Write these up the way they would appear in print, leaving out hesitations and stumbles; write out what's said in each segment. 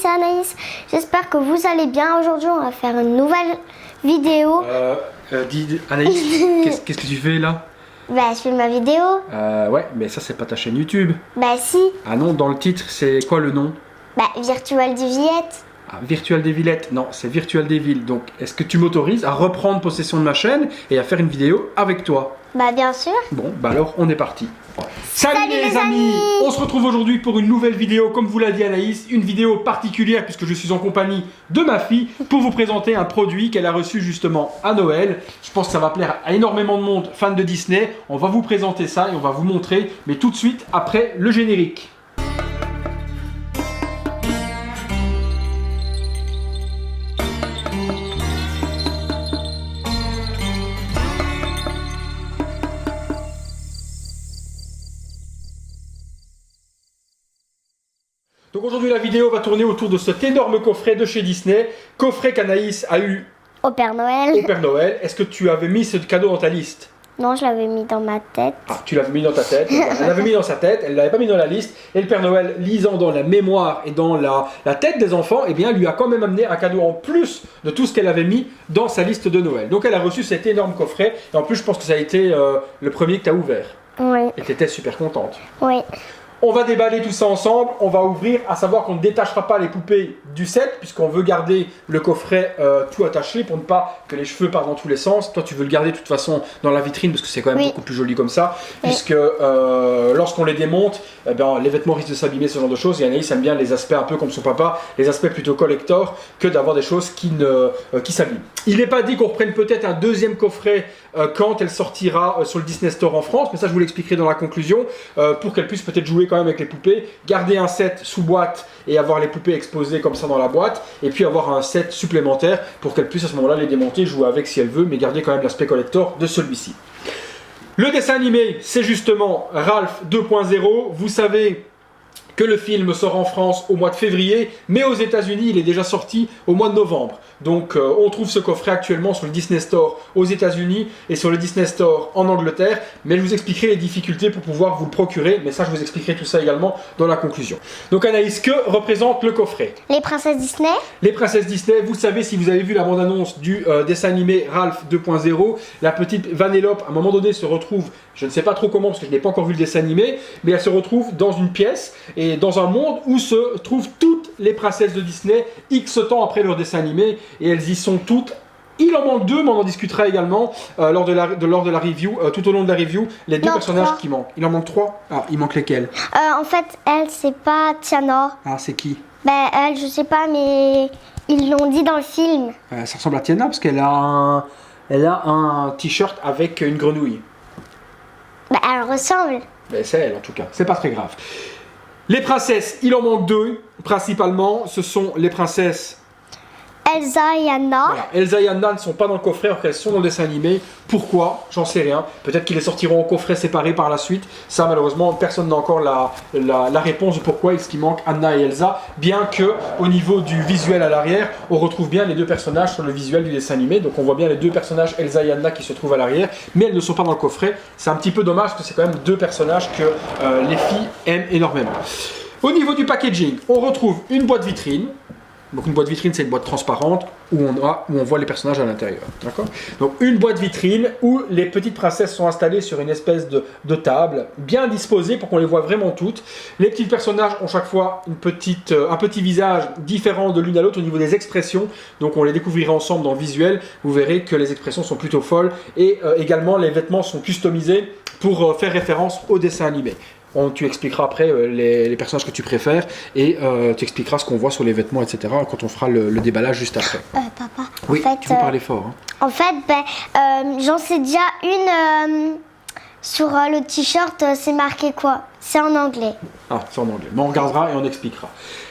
c'est Anaïs. J'espère que vous allez bien. Aujourd'hui, on va faire une nouvelle vidéo. Dis Anaïs, qu'est-ce que tu fais là? Bah, je fais ma vidéo. Ouais, mais ça c'est pas ta chaîne YouTube. Bah, si. Ah non, dans le titre, c'est quoi le nom? Bah, Virtual Deviette. Ah, Virtual des Villettes, non, c'est Virtual des Villes. Donc, est-ce que tu m'autorises à reprendre possession de ma chaîne et à faire une vidéo avec toi? Bah, bien sûr. Bon, bah alors, on est parti. Salut les amis! On se retrouve aujourd'hui pour une nouvelle vidéo, comme vous l'a dit Anaïs, une vidéo particulière puisque je suis en compagnie de ma fille pour vous présenter un produit qu'elle a reçu justement à Noël. Je pense que ça va plaire à énormément de monde fan de Disney. On va vous présenter ça et on va vous montrer, mais tout de suite après le générique. Donc aujourd'hui la vidéo va tourner autour de cet énorme coffret de chez Disney, coffret qu'Anaïs a eu Au Père Noël. au Père Noël. Est-ce que tu avais mis ce cadeau dans ta liste? Non, je l'avais mis dans ma tête. Ah, tu l'avais mis dans ta tête, elle l'avait mis dans sa tête, elle ne l'avait pas mis dans la liste, et le Père Noël, lisant dans la mémoire et dans la tête des enfants, eh bien lui a quand même amené un cadeau en plus de tout ce qu'elle avait mis dans sa liste de Noël. Donc elle a reçu cet énorme coffret, et en plus je pense que ça a été le premier que tu as ouvert. Oui. Et tu étais super contente. Oui. On va déballer tout ça ensemble, on va ouvrir, à savoir qu'on ne détachera pas les poupées du set, puisqu'on veut garder le coffret tout attaché pour ne pas que les cheveux partent dans tous les sens. Toi tu veux le garder de toute façon dans la vitrine, parce que c'est quand même beaucoup plus joli comme ça, puisque lorsqu'on les démonte, eh bien, les vêtements risquent de s'abîmer, ce genre de choses, et Anaïs aime bien les aspects un peu comme son papa, les aspects plutôt collector, que d'avoir des choses qui s'abîment. Il n'est pas dit qu'on reprenne peut-être un deuxième coffret quand elle sortira sur le Disney Store en France, mais ça je vous l'expliquerai dans la conclusion, pour qu'elle puisse peut-être jouer quand même avec les poupées, garder un set sous boîte et avoir les poupées exposées comme ça dans la boîte, et puis avoir un set supplémentaire pour qu'elle puisse à ce moment-là les démonter, jouer avec si elle veut, mais garder quand même l'aspect collector de celui-ci. Le dessin animé, c'est justement Ralph 2.0. Vous savez que le film sort en France au mois de février, mais aux États-Unis il est déjà sorti au mois de novembre. Donc on trouve ce coffret actuellement sur le Disney Store aux États-Unis et sur le Disney Store en Angleterre, mais je vous expliquerai les difficultés pour pouvoir vous le procurer, mais ça je vous expliquerai tout ça également dans la conclusion. Donc Anaïs, que représente le coffret? Les princesses Disney. Les princesses Disney, vous savez, si vous avez vu la bande-annonce du dessin animé Ralph 2.0, la petite Vanellope à un moment donné se retrouve, je ne sais pas trop comment parce que je n'ai pas encore vu le dessin animé, mais elle se retrouve dans une pièce et dans un monde où se trouvent toutes les princesses de Disney X temps après leur dessin animé, et elles y sont toutes. Il en manque deux, mais on en discutera également lors de la review, tout au long de la review, les deux personnages qui manquent. Il en manque trois. Ah, il manque lesquels? En fait, elle, c'est pas Tiana. Ah, c'est qui? Ben, elle, je sais pas, mais ils l'ont dit dans le film. Ça ressemble à Tiana parce qu'elle a un t-shirt avec une grenouille. Ben, elle ressemble. Ben, c'est elle en tout cas, c'est pas très grave. Les princesses, il en manque deux, principalement, ce sont les princesses Elsa et Anna. Voilà. Elsa et Anna ne sont pas dans le coffret alors qu'elles sont dans le dessin animé. Pourquoi? J'en sais rien. Peut-être qu'ils les sortiront en coffret séparés par la suite. Ça, malheureusement, personne n'a encore la réponse de pourquoi est-ce qu'il manque Anna et Elsa. Bien que, au niveau du visuel à l'arrière, on retrouve bien les deux personnages sur le visuel du dessin animé. Donc on voit bien les deux personnages, Elsa et Anna, qui se trouvent à l'arrière. Mais elles ne sont pas dans le coffret. C'est un petit peu dommage parce que c'est quand même deux personnages que les filles aiment énormément. Au niveau du packaging, on retrouve une boîte vitrine. Donc une boîte vitrine, c'est une boîte transparente où on voit les personnages à l'intérieur. D'accord? Donc une boîte vitrine où les petites princesses sont installées sur une espèce de table, bien disposées pour qu'on les voit vraiment toutes. Les petits personnages ont chaque fois un petit visage différent de l'une à l'autre au niveau des expressions. Donc on les découvrira ensemble dans le visuel. Vous verrez que les expressions sont plutôt folles. Et également les vêtements sont customisés pour faire référence au dessin animé. Tu expliqueras après les personnages que tu préfères et tu expliqueras ce qu'on voit sur les vêtements, etc. quand on fera le déballage juste après. Papa, oui, en fait, tu peux parler fort. Hein. En fait, j'en sais déjà une sur le t-shirt, c'est marqué quoi? C'est en anglais. Ah, c'est en anglais. Mais on regardera et on expliquera.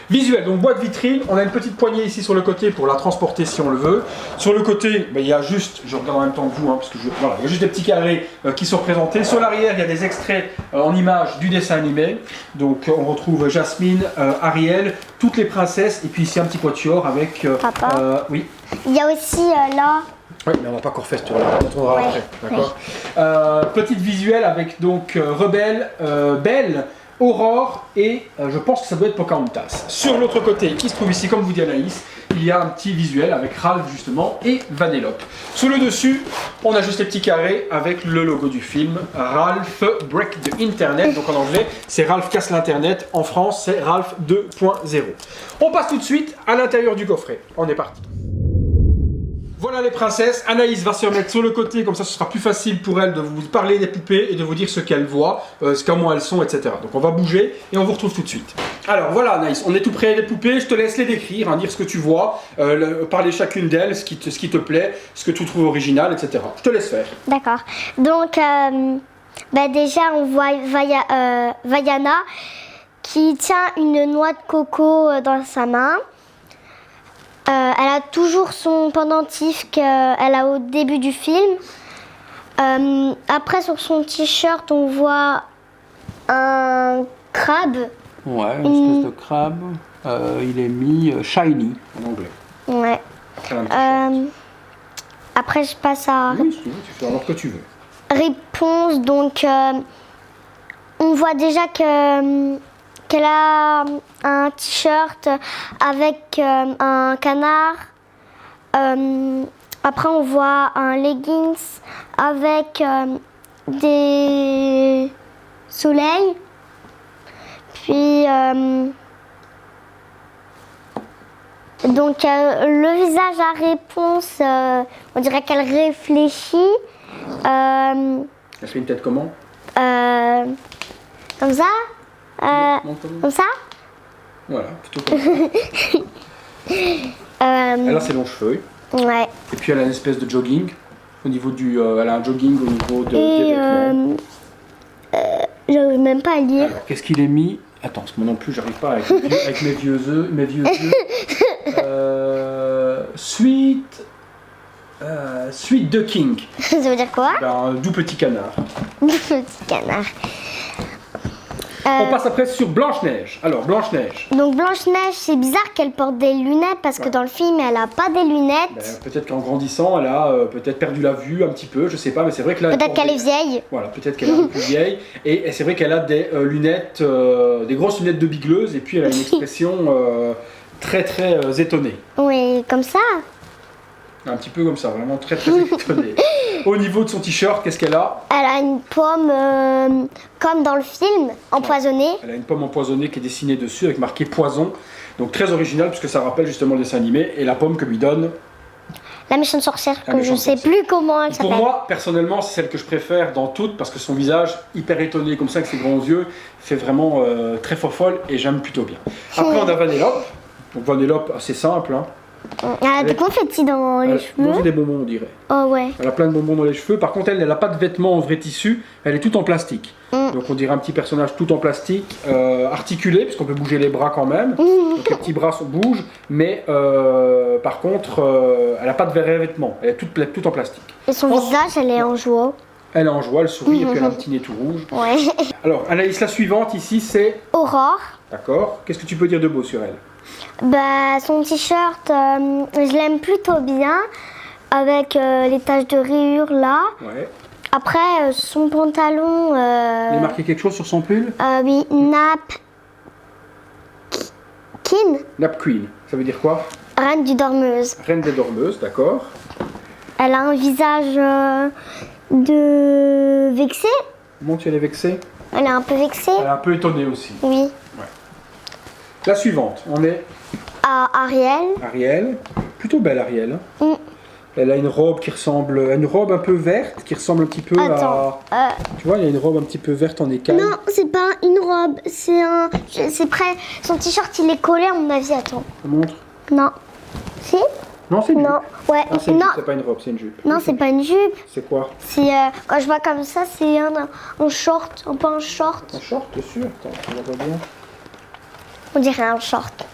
Visuel, donc boîte vitrine, on a une petite poignée ici sur le côté pour la transporter si on le veut. Sur le côté, il y a juste, je regarde en même temps que vous, hein, parce que voilà, il y a juste des petits carrés qui sont représentés. Sur l'arrière, il y a des extraits en images du dessin animé. Donc on retrouve Jasmine, Ariel, toutes les princesses, et puis ici un petit quatuor avec... Papa, oui. Il y a aussi là... Oui, mais on va pas encore faire ce tour-là, on tournera après, d'accord. Petite visuelle avec donc Rebelle, Belle, Aurore et je pense que ça doit être Pocahontas. Sur l'autre côté, qui se trouve ici, comme vous dit Anaïs, il y a un petit visuel avec Ralph justement et Vanellope. Sur le dessus, on a juste les petits carrés avec le logo du film, Ralph Break the Internet. Donc en anglais, c'est Ralph casse l'internet. En France, c'est Ralph 2.0. On passe tout de suite à l'intérieur du coffret. On est parti. Voilà les princesses, Anaïs va se remettre sur le côté, comme ça ce sera plus facile pour elle de vous parler des poupées et de vous dire ce qu'elle voit, comment elles sont, etc. Donc on va bouger et on vous retrouve tout de suite. Alors voilà Anaïs, on est tout près des poupées, je te laisse les décrire, hein, dire ce que tu vois, parler chacune d'elles, ce qui te plaît, ce que tu trouves original, etc. Je te laisse faire. D'accord. Donc déjà on voit Vaiana qui tient une noix de coco dans sa main. Elle a toujours son pendentif qu'elle a au début du film. Après, sur son t-shirt, on voit un crabe. Ouais, une espèce de crabe. Il est mis shiny en anglais. Ouais. Après, je passe à... Oui, tu fais alors que tu veux. Réponse, donc on voit déjà qu'elle a un t-shirt avec un canard. Après, on voit un leggings avec des soleils. Puis, donc, le visage à réponse, on dirait qu'elle réfléchit. Elle fait une tête comment? Comme ça. Comme ça? Voilà, plutôt comme ça. Elle a ses longs cheveux. Ouais. Et puis elle a une espèce de jogging. Au niveau du, elle a un jogging au niveau des vêtements. J'arrive même pas à lire. Alors, qu'est-ce qu'il est mis? Attends, parce que moi non plus, j'arrive pas avec mes vieux yeux. Sweet ducking. Ça veut dire quoi? Un doux petit canard. Petit canard. On passe après sur Blanche-Neige. Alors, Blanche-Neige. Donc Blanche-Neige, c'est bizarre qu'elle porte des lunettes parce que dans le film, elle a pas des lunettes. Peut-être qu'en grandissant, elle a peut-être perdu la vue un petit peu, je sais pas, mais c'est vrai que là... Peut-être qu'elle est vieille. Voilà, peut-être qu'elle est un peu plus vieille. Et c'est vrai qu'elle a des lunettes, des grosses lunettes de bigleuse, et puis elle a une expression très étonnée. Oui, comme ça. Un petit peu comme ça, vraiment très étonnée. Au niveau de son t-shirt, qu'est-ce qu'elle a? Elle a une pomme, comme dans le film, empoisonnée. Elle a une pomme empoisonnée qui est dessinée dessus avec marqué poison. Donc très original puisque ça rappelle justement le dessin animé. Et la pomme que lui donne la méchante sorcière, que je ne sais plus comment elle s'appelle. Pour moi, personnellement, c'est celle que je préfère dans toutes parce que son visage, hyper étonné comme ça, avec ses grands yeux, fait vraiment très folle et j'aime plutôt bien. Après, on a Vanellope. Donc Vanellope, assez simple. Hein. Elle a des confettis dans les cheveux. C'est des bonbons, on dirait. Oh ouais. Elle a plein de bonbons dans les cheveux. Par contre, elle n'a pas de vêtements en vrai tissu. Elle est toute en plastique. Donc on dirait un petit personnage tout en plastique, articulé, puisqu'on peut bouger les bras quand même. Donc les petits bras bougent. Mais par contre, elle n'a pas de vrais vêtements. Elle est toute en plastique. Et son visage, elle est en joie. Elle est en joie, elle sourit et puis elle a un petit nez tout rouge. Ouais. Alors, Anaïs, la suivante ici, c'est... Aurore. D'accord. Qu'est-ce que tu peux dire de beau sur elle? Bah, son t-shirt, je l'aime plutôt bien, avec les taches de rayures là. Ouais. Après, son pantalon... Il est marqué quelque chose sur son pull? Oui, Napkin. Nap Queen, ça veut dire quoi? Reine du dormeuse. Reine des dormeuses, d'accord. Elle a un visage de vexée. Comment tu es vexée? Elle est un peu vexée. Elle est un peu étonnée aussi. Oui. Ouais. La suivante, on est... À Ariel. Ariel, plutôt belle Ariel. Elle a une robe qui ressemble, une robe un peu verte qui ressemble un petit peu à. Tu vois, il y a une robe un petit peu verte en écaille. Non, c'est pas une robe, c'est un. C'est prêt. Son t-shirt il est collé à mon avis. Attends. Ça montre. Non. Si. Non, c'est une jupe. Non. Ouais. Ah, c'est une non. jupe, c'est pas une robe, c'est une jupe. Non, c'est pas une jupe. C'est quoi? C'est quand je vois comme ça, c'est un short, un peu un short. Un short, t'es sûr? Attends, je la vois bien. On dirait un short.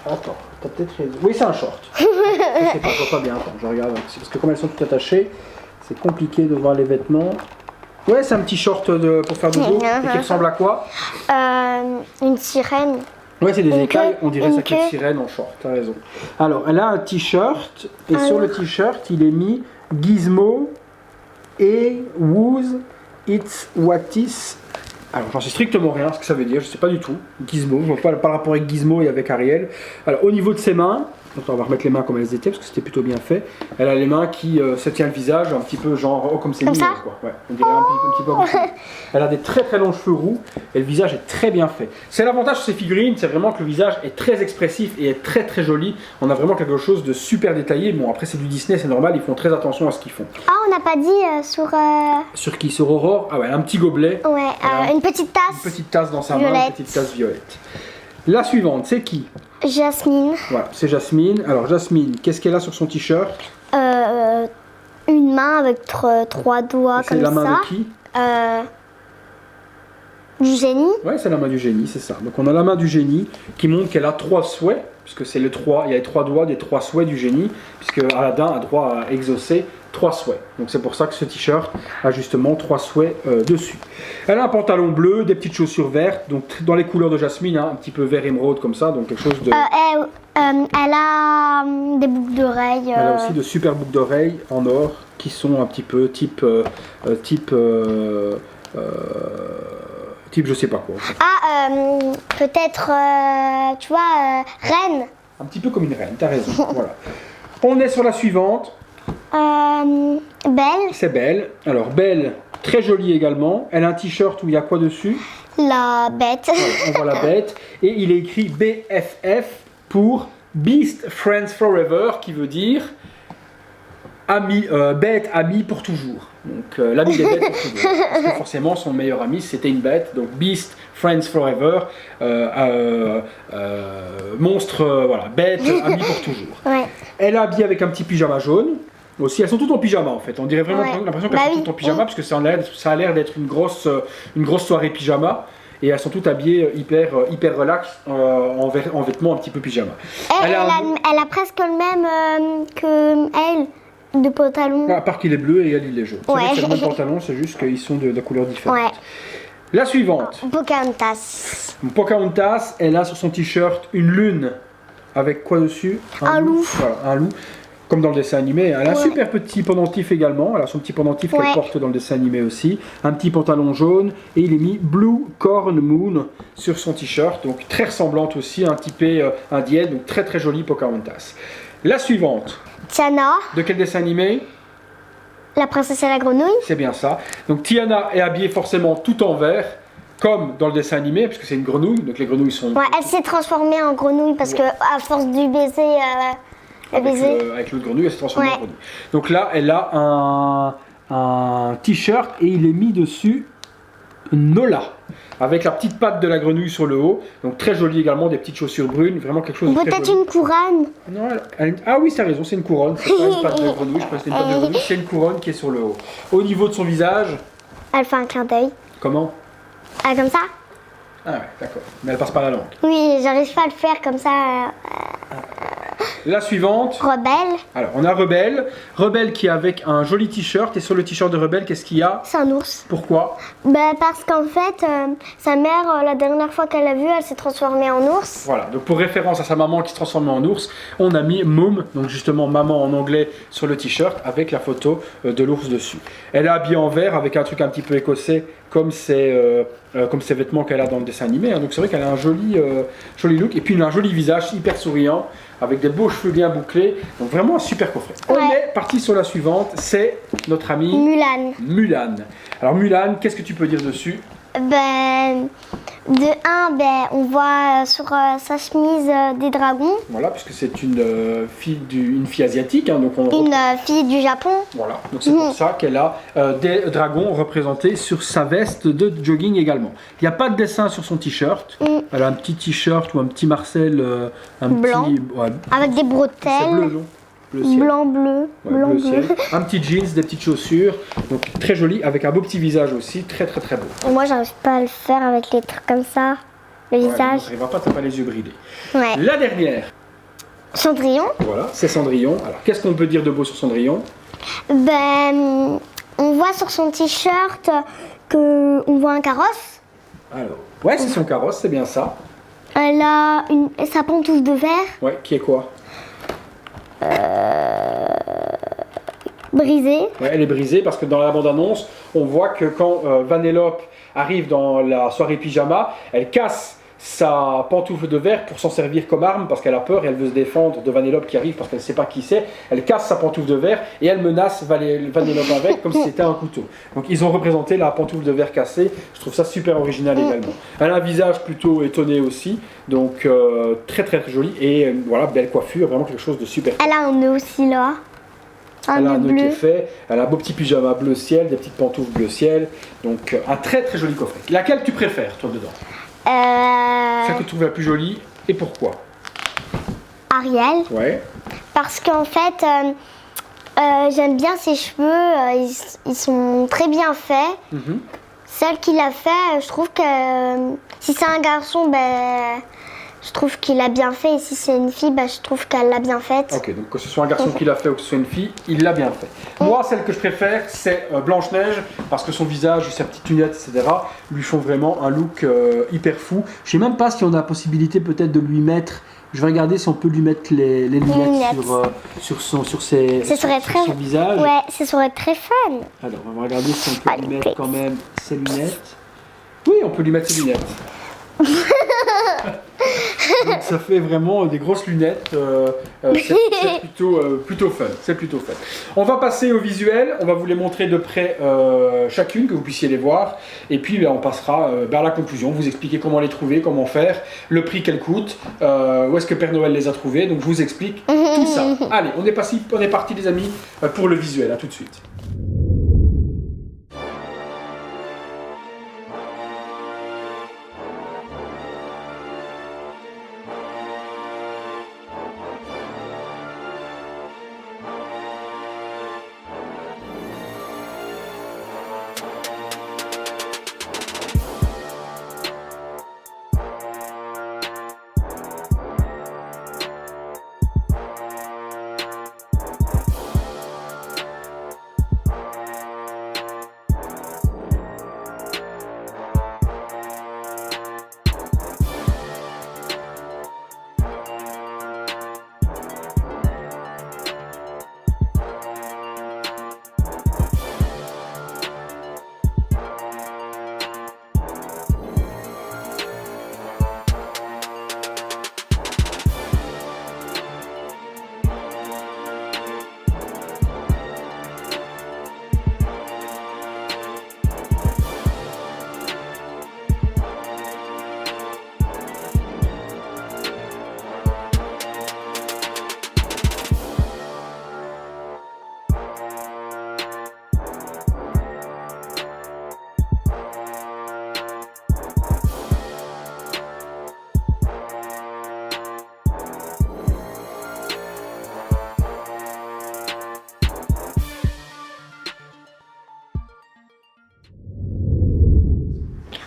Attends, t'as peut-être raison. Oui, c'est un short. Je sais pas, je vois pas bien. Attends, je regarde. Parce que comme elles sont toutes attachées, c'est compliqué de voir les vêtements. Ouais, c'est un petit short pour faire dodo. Et qui ressemble à quoi? Une sirène. Ouais, c'est des écailles. On dirait ça qu'une sirène en short. T'as raison. Alors, elle a un t-shirt. Et sur le t-shirt, il est mis Gizmo et Who's It's What Is Alors j'en sais strictement rien, ce que ça veut dire, je sais pas du tout. Gizmo, je vois pas le rapport avec Gizmo et avec Ariel. Alors au niveau de ses mains, donc, on va remettre les mains comme elles étaient parce que c'était plutôt bien fait. Elle a les mains qui se tient le visage un petit peu genre comme c'est Comme mignon, ça quoi. Ouais, on dirait un petit peu comme ça. Elle a des très très longs cheveux roux et le visage est très bien fait. C'est l'avantage de ces figurines, c'est vraiment que le visage est très expressif et est très très joli. On a vraiment quelque chose de super détaillé. Bon après c'est du Disney, c'est normal, ils font très attention à ce qu'ils font. Ah, on n'a pas dit sur... Sur qui? Sur Aurore? Ah ouais, un petit gobelet. Ouais, une petite tasse. Une petite tasse dans sa main, Violette. une petite tasse violette. La suivante, c'est qui? Jasmine. Voilà, c'est Jasmine. Alors Jasmine, qu'est-ce qu'elle a sur son t-shirt? Une main avec trois doigts C'est comme la main ça. de qui? Du génie. Ouais, c'est la main du génie, c'est ça. Donc on a la main du génie qui montre qu'elle a 3 souhaits, puisque c'est le 3, il y a les 3 doigts des 3 souhaits du génie, puisque Aladdin a droit à exaucer 3 souhaits. Donc c'est pour ça que ce t-shirt a justement 3 souhaits dessus. Elle a un pantalon bleu, des petites chaussures vertes, donc dans les couleurs de Jasmine, hein, un petit peu vert émeraude comme ça, donc quelque chose de... Elle a des boucles d'oreilles. Elle a aussi de super boucles d'oreilles en or qui sont un petit peu type je sais pas quoi. Ah, peut-être, tu vois, reine. Un petit peu comme une reine, t'as raison. Voilà. On est sur la suivante. Belle. C'est Belle. Alors Belle, très jolie également. Elle a un t-shirt où il y a quoi dessus? La bête. Voilà, on voit la bête. Et il est écrit BFF pour Beast Friends Forever, qui veut dire ami, bête, ami pour toujours. Donc l'ami des bêtes pour toujours. Parce que forcément son meilleur ami c'était une bête. Donc Beast Friends Forever, monstre, voilà, bête, ami pour toujours. Ouais. Elle est habillée avec un petit pyjama jaune. Aussi, elles sont toutes en pyjama en fait. On dirait vraiment l'impression qu'elles sont toutes en pyjama parce que ça a l'air d'être une grosse soirée pyjama. Et elles sont toutes habillées hyper relax en vêtements un petit peu pyjama. Elle a presque le même que elle. De pantalon. À part qu'il est bleu et elle il est jaune. Ouais. C'est le même pantalon, c'est juste qu'ils sont de couleurs différentes. Ouais. La suivante. Pocahontas. Pocahontas, elle a sur son t-shirt une lune. Avec quoi dessus? Un loup. Voilà, un loup. Comme dans le dessin animé. Elle a un super petit pendentif également. Elle a son petit pendentif qu'elle porte dans le dessin animé aussi. Un petit pantalon jaune. Et il est mis Blue Corn Moon sur son t-shirt. Donc très ressemblante aussi, un typé indienne. Donc très très jolie Pocahontas. La suivante. Tiana. De quel dessin animé? La princesse et la grenouille. C'est bien ça. Donc Tiana est habillée forcément tout en vert, comme dans le dessin animé, puisque c'est une grenouille. Donc les grenouilles sont... Ouais, elle s'est transformée en grenouille parce que à force du baiser... avec l'autre grenouille, elle s'est transformée en grenouille. Donc là, elle a un t-shirt et il est mis dessus Nola. Avec la petite patte de la grenouille sur le haut. Donc très joli également, des petites chaussures brunes. Vraiment quelque chose de très joli. Peut-être une couronne. Non, ah oui, t'as raison, c'est une couronne. C'est pas une patte de grenouille, je pense que c'est une patte de grenouille. C'est une couronne qui est sur le haut. Au niveau de son visage... Elle fait un clin d'œil. Comment? Ah, comme ça? Ah ouais, d'accord. Mais elle passe par la langue. Oui, j'arrive pas à le faire comme ça. La suivante. Rebelle. Alors, on a Rebelle. Rebelle qui est avec un joli t-shirt. Et sur le t-shirt de Rebelle, qu'est-ce qu'il y a? C'est un ours. Pourquoi? Parce qu'en fait, sa mère, la dernière fois qu'elle l'a vue, elle s'est transformée en ours. Voilà, donc pour référence à sa maman qui se transformait en ours, on a mis Mom, donc justement maman en anglais, sur le t-shirt avec la photo de l'ours dessus. Elle est habillée en vert avec un truc un petit peu écossais, comme ses vêtements qu'elle a dans le dessin animé. Hein. Donc c'est vrai qu'elle a un joli look. Et puis elle a un joli visage hyper souriant, avec des beaux cheveux bien bouclés. Donc vraiment un super coffret. On est parti sur la suivante, c'est notre amie Mulan. Mulan. Alors Mulan, qu'est-ce que tu peux dire dessus? De un, on voit sur sa chemise des dragons. Voilà, puisque c'est une fille asiatique. Hein, donc une fille du Japon. Voilà, donc c'est pour ça qu'elle a des dragons représentés sur sa veste de jogging également. Il n'y a pas de dessin sur son t-shirt. Elle a un petit t-shirt ou un petit Marcel blanc, avec des bretelles. C'est bleu, non? Blanc, bleu, blanc, bleu. Un petit jeans, des petites chaussures, donc très joli, avec un beau petit visage aussi, très très très beau. Moi, j'arrive pas à le faire avec les trucs comme ça, le visage. Il va pas, t'as pas les yeux bridés. Ouais. La dernière. Cendrillon. Voilà, c'est Cendrillon. Alors, qu'est-ce qu'on peut dire de beau sur Cendrillon? On voit sur son t-shirt qu'on voit un carrosse. Alors, ouais, c'est son carrosse, c'est bien ça. Elle a sa pantoufle de verre. Ouais, qui est quoi? Brisée. Ouais, elle est brisée parce que dans la bande-annonce, on voit que quand Vanellope arrive dans la soirée pyjama, elle casse sa pantoufle de verre pour s'en servir comme arme parce qu'elle a peur et elle veut se défendre de Vanellope qui arrive parce qu'elle ne sait pas qui c'est. Elle casse sa pantoufle de verre et elle menace Vanellope avec comme si c'était un couteau. Donc ils ont représenté la pantoufle de verre cassée. Je trouve ça super original également. Elle a un visage plutôt étonné aussi, donc très joli et voilà, belle coiffure, vraiment quelque chose de super. Elle a un nœud aussi là. Elle a un nœud nœud qui est bleu. fait, elle a un beau petit pyjama bleu ciel, des petites pantoufles bleu ciel, donc un très joli coffret. Laquelle tu préfères toi dedans? Celle que tu trouves la plus jolie et pourquoi? Ariel. Ouais. Parce qu'en fait, j'aime bien ses cheveux, ils sont très bien faits. Celle qui l'a fait, je trouve que si c'est un garçon, ben, je trouve qu'il a bien fait. Et si c'est une fille, ben, je trouve qu'elle l'a bien faite. Ok, donc que ce soit un garçon qui l'a fait ou que ce soit une fille, il l'a bien fait. Moi, celle que je préfère, c'est Blanche-Neige, parce que son visage, sa petite lunette, etc., lui font vraiment un look hyper fou. Je sais même pas si on a la possibilité peut-être de lui mettre... Je vais regarder si on peut lui mettre les lunettes sur son visage. Ouais, ce serait très fun. Alors, on va regarder si on peut lui mettre quand même ses lunettes. Oui, on peut lui mettre ses lunettes. Donc ça fait vraiment des grosses lunettes. C'est plutôt fun. C'est plutôt fun. On va passer au visuel. On va vous les montrer de près chacune, que vous puissiez les voir. Et puis on passera vers la conclusion. Vous expliquer comment les trouver, comment faire, le prix qu'elles coûtent, où est-ce que Père Noël les a trouvées. Donc je vous explique tout ça. Allez, on est parti les amis pour le visuel. À tout de suite.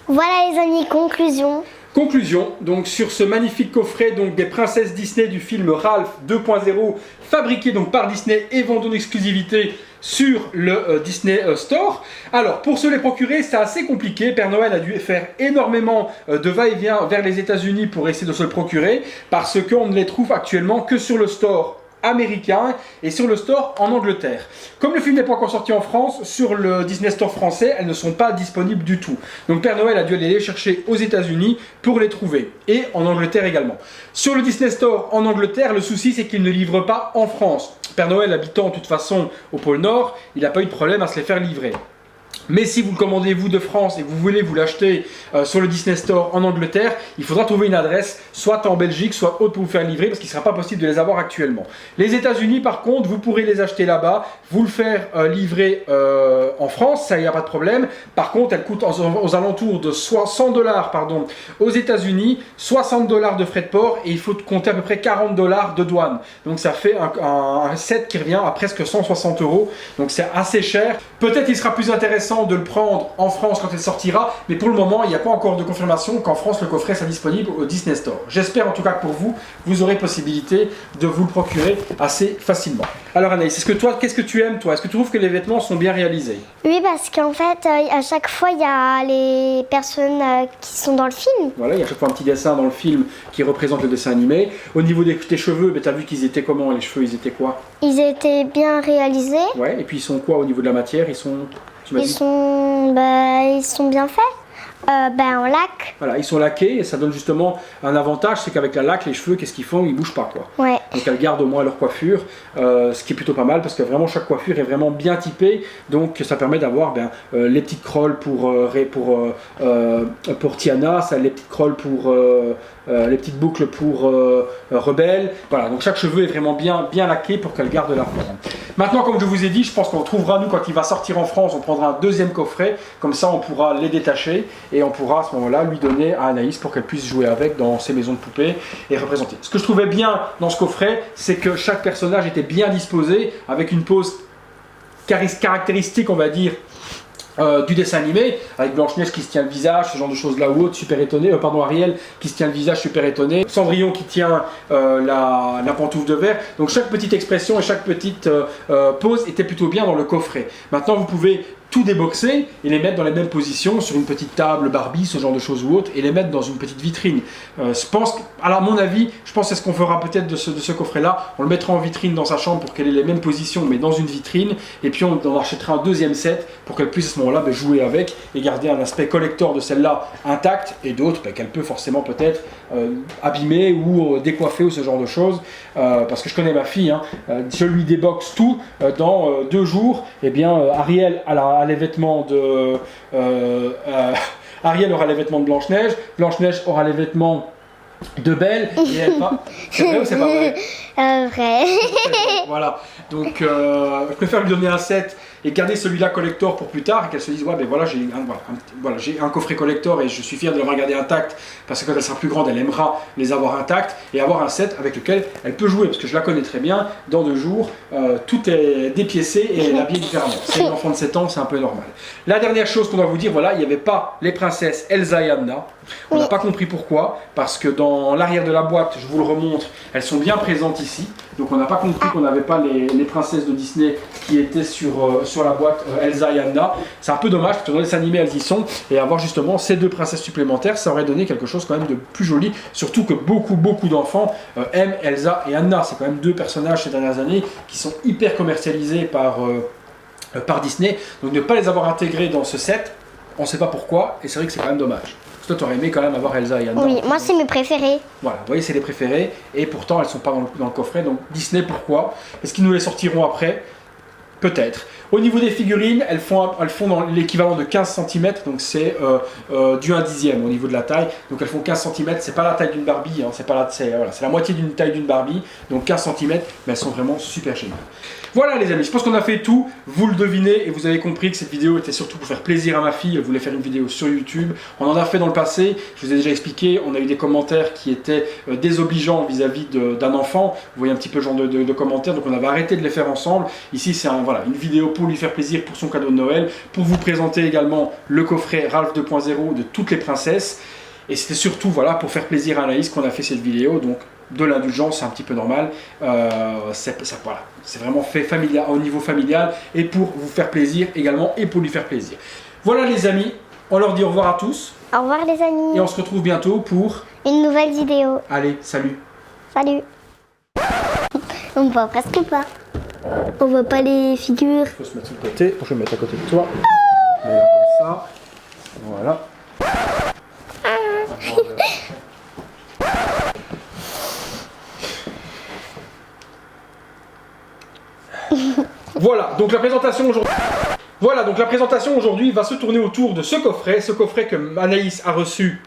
Voilà les amis, conclusion. Conclusion, donc sur ce magnifique coffret donc des princesses Disney du film Ralph 2.0, fabriqué donc par Disney et vendu en exclusivité sur le Disney Store. Alors pour se les procurer, c'est assez compliqué. Père Noël a dû faire énormément de va-et-vient vers les États-Unis pour essayer de se le procurer, parce qu'on ne les trouve actuellement que sur le store américain et sur le store en Angleterre. Comme le film n'est pas encore sorti en France, sur le Disney Store français, elles ne sont pas disponibles du tout. Donc Père Noël a dû aller les chercher aux États-Unis pour les trouver, et en Angleterre également. Sur le Disney Store en Angleterre, le souci c'est qu'il ne livre pas en France. Père Noël habitant de toute façon au pôle Nord, il n'a pas eu de problème à se les faire livrer. Mais si vous le commandez vous de France et que vous voulez vous l'acheter sur le Disney Store en Angleterre, il faudra trouver une adresse soit en Belgique, soit autre pour vous faire livrer, parce qu'il ne sera pas possible de les avoir actuellement. Les États-Unis par contre, vous pourrez les acheter là-bas, vous le faire livrer en France, ça il n'y a pas de problème. Par contre, elle coûte aux alentours de 100 $ aux États-Unis, 60 $ de frais de port, et il faut compter à peu près 40 $ de douane. Donc ça fait un set qui revient à presque 160 €, donc c'est assez cher. Peut-être il sera plus intéressant de le prendre en France quand elle sortira, mais pour le moment il n'y a pas encore de confirmation qu'en France le coffret soit disponible au Disney Store. J'espère en tout cas que pour vous, vous aurez possibilité de vous le procurer assez facilement. Alors Anaïs, qu'est-ce que tu aimes toi? Est-ce que tu trouves que les vêtements sont bien réalisés? Oui, parce qu'en fait, à chaque fois, il y a les personnes qui sont dans le film. Voilà, il y a à chaque fois un petit dessin dans le film qui représente le dessin animé. Au niveau tes cheveux, tu as vu qu'ils étaient comment? Les cheveux, ils étaient quoi? Ils étaient bien réalisés. Ouais, et puis ils sont quoi au niveau de la matière? Ils sont ils sont bien faits. En lac. Voilà, ils sont laqués et ça donne justement un avantage, c'est qu'avec la laque, les cheveux, qu'est-ce qu'ils font? Ils bougent pas, quoi. Ouais. Donc elles gardent au moins leur coiffure, ce qui est plutôt pas mal parce que vraiment chaque coiffure est vraiment bien typée, donc ça permet d'avoir les petites crolles pour Tiana, ça, les petites crolles pour les petites boucles pour Rebelle. Voilà, donc chaque cheveu est vraiment bien laqué pour qu'elle garde la forme. Maintenant, comme je vous ai dit, je pense qu'on trouvera, nous, quand il va sortir en France, on prendra un deuxième coffret, comme ça on pourra les détacher et on pourra à ce moment-là lui donner à Anaïs pour qu'elle puisse jouer avec dans ses maisons de poupées et représenter. Ce que je trouvais bien dans ce coffret, c'est que chaque personnage était bien disposé avec une pose caractéristique, on va dire, du dessin animé, avec Blanche-Neige qui se tient le visage, ce genre de choses là ou autre, super étonné, Ariel qui se tient le visage super étonné, Cendrillon qui tient la pantoufle de verre. Donc chaque petite expression et chaque petite pose était plutôt bien dans le coffret. Maintenant vous pouvez tout déboxer et les mettre dans les mêmes positions sur une petite table Barbie, ce genre de choses ou autre, et les mettre dans une petite vitrine. Je pense, alors à mon avis, je pense que c'est ce qu'on fera peut-être de ce coffret-là. On le mettra en vitrine dans sa chambre pour qu'elle ait les mêmes positions, mais dans une vitrine. Et puis on achètera un deuxième set pour qu'elle puisse à ce moment-là jouer avec et garder un aspect collector de celle-là intact, et d'autres qu'elle peut forcément peut-être abîmer ou décoiffer ou ce genre de choses. Parce que je connais ma fille, hein, je lui déboxe tout dans 2 jours. Et bien Ariel a les vêtements de Ariel aura les vêtements de Blanche-Neige, Blanche-Neige aura les vêtements de Belle, et elle va... C'est vrai ou c'est pas vrai? Vrai. Voilà, donc je préfère lui donner un set et garder celui-là collector pour plus tard et qu'elle se dise ouais ben voilà j'ai un coffret collector et je suis fier de l'avoir gardé intact parce que quand elle sera plus grande elle aimera les avoir intacts et avoir un set avec lequel elle peut jouer parce que je la connais très bien. Dans 2 jours tout est dépiécé et elle est habillée différemment. C'est une enfant de 7 ans, c'est un peu normal. La dernière chose qu'on doit vous dire, voilà, il n'y avait pas les princesses Elsa et Anna. On n'a pas compris pourquoi, parce que dans l'arrière de la boîte, je vous le remontre, elles sont bien présentes ici. Donc on n'a pas compris qu'on n'avait pas les princesses de Disney qui étaient sur la boîte Elsa et Anna. C'est un peu dommage, parce que dans les dessins animés elles y sont, et avoir justement ces 2 princesses supplémentaires, ça aurait donné quelque chose quand même de plus joli, surtout que beaucoup d'enfants aiment Elsa et Anna. C'est quand même 2 personnages ces dernières années qui sont hyper commercialisés par Disney. Donc ne pas les avoir intégrés dans ce set, on ne sait pas pourquoi, et c'est vrai que c'est quand même dommage. Toi, tu aurais aimé quand même avoir Elsa et Anna. Oui, moi c'est mes préférés. Voilà, vous voyez, c'est les préférés, et pourtant elles ne sont pas dans le coffret. Donc Disney, pourquoi? Est-ce qu'ils nous les sortiront après? Peut-être. Au niveau des figurines, elles font dans l'équivalent de 15 cm, donc c'est du 1/10 au niveau de la taille. Donc elles font 15 cm, c'est pas la taille d'une Barbie, hein, c'est la moitié d'une taille d'une Barbie, donc 15 cm, mais elles sont vraiment super géniales. Voilà les amis, je pense qu'on a fait tout, vous le devinez et vous avez compris que cette vidéo était surtout pour faire plaisir à ma fille, elle voulait faire une vidéo sur YouTube. On en a fait dans le passé, je vous ai déjà expliqué, on a eu des commentaires qui étaient désobligeants vis-à-vis d'un enfant. Vous voyez un petit peu ce genre de commentaires, donc on avait arrêté de les faire ensemble. Ici c'est une vidéo pour lui faire plaisir pour son cadeau de Noël, pour vous présenter également le coffret Ralph 2.0 de toutes les princesses. Et c'était surtout pour faire plaisir à Anaïs qu'on a fait cette vidéo, donc de l'indulgence, c'est un petit peu normal. C'est vraiment fait au niveau familial et pour vous faire plaisir également et pour lui faire plaisir. Voilà les amis, on leur dit au revoir à tous. Au revoir les amis. Et on se retrouve bientôt pour une nouvelle vidéo. Allez, salut. Salut. On voit presque pas. On voit pas les figures. Il faut se mettre sur le côté. Je vais me mettre à côté de toi. Voilà, comme ça. Voilà. Voilà, donc la présentation aujourd'hui va se tourner autour de ce coffret que Anaïs a reçu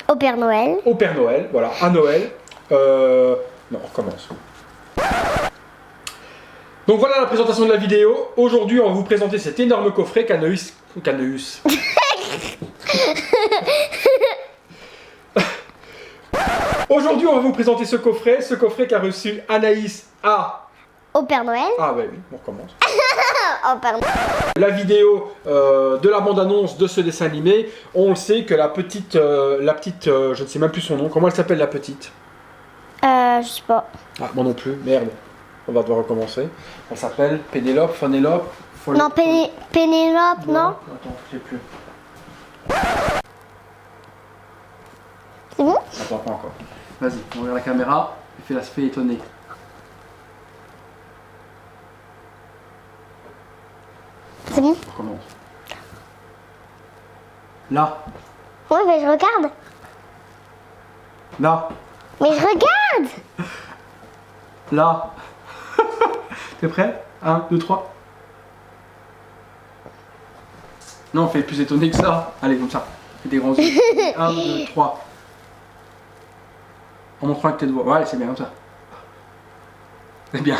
au Père Noël. Au Père Noël, voilà, à Noël. Non, on recommence. Donc voilà la présentation de la vidéo. Aujourd'hui, on va vous présenter cet énorme coffret qu'Anaïs... Aujourd'hui, on va vous présenter ce coffret qu'a reçu Anaïs au Père Noël. Ah ouais, oui, on recommence. Oh, pardon. La vidéo de la bande-annonce de ce dessin animé, on sait que la petite, je ne sais même plus son nom, comment elle s'appelle la petite? Je sais pas. Ah, moi non plus, merde. On va devoir recommencer. Elle s'appelle Pénélope. Non, Pénélope, non. Attends, je sais plus. C'est bon? Attends, pas encore. Vas-y, on regarde la caméra et fais l'aspect étonné. C'est bon? On recommence. Là. Ouais, mais je regarde. Là. Mais je regarde. Là. T'es prêt? 1, 2, 3. Non, fais plus étonné que ça. Allez, comme ça. Fais des grands yeux. 1, 2, 3. En montrant avec tes doigts. Ouais, c'est bien comme ça. C'est bien.